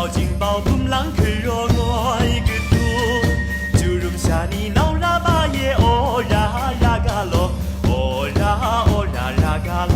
闹金宝咚啷克若我一个嘟，就容下你闹喇叭耶哦啦啦嘎咯，哦啦哦啦啦嘎咯。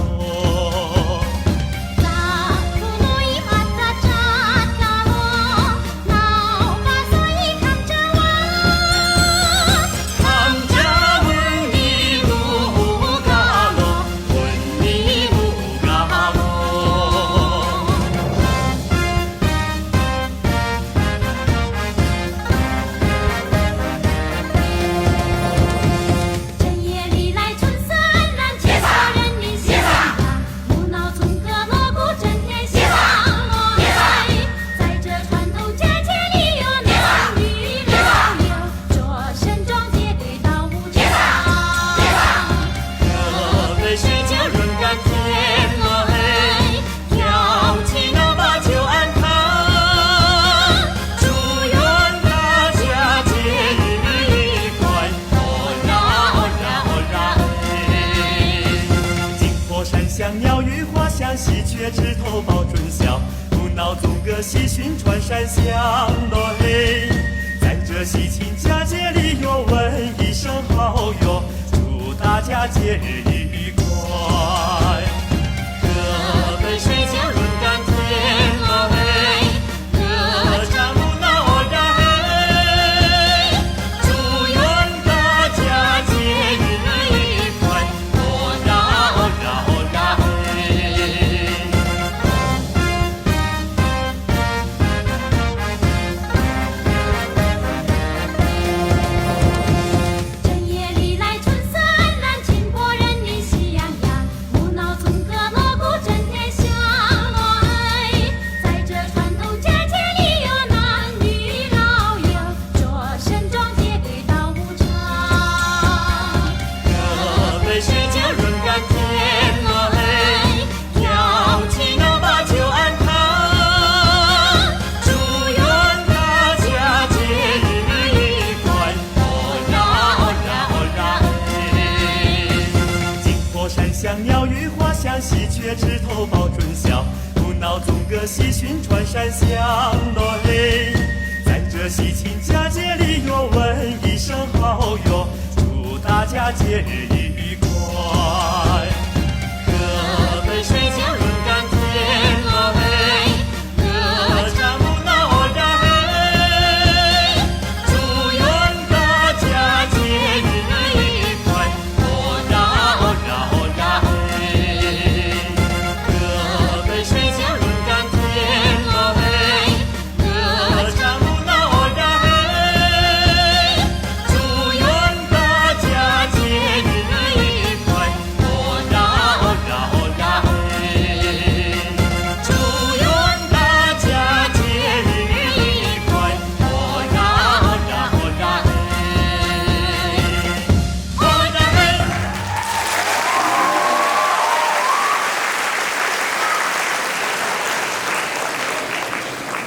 香鸟语花香，喜鹊枝头报春晓。不闹纵歌喜讯传山响咯嘿，在这喜庆佳节里哟，问一声好哟，祝大家节日愉快。河北水乡润甘甜咯嘿，歌唱不闹哦啦嘿，祝愿大家节日愉快，哦啦哦啦哦啦。香鸟语花香，喜鹊枝头报春晓。不闹纵歌喜讯传山响咯嘿，在这喜庆佳节里哟，问一声好哟，祝大家节日愉快。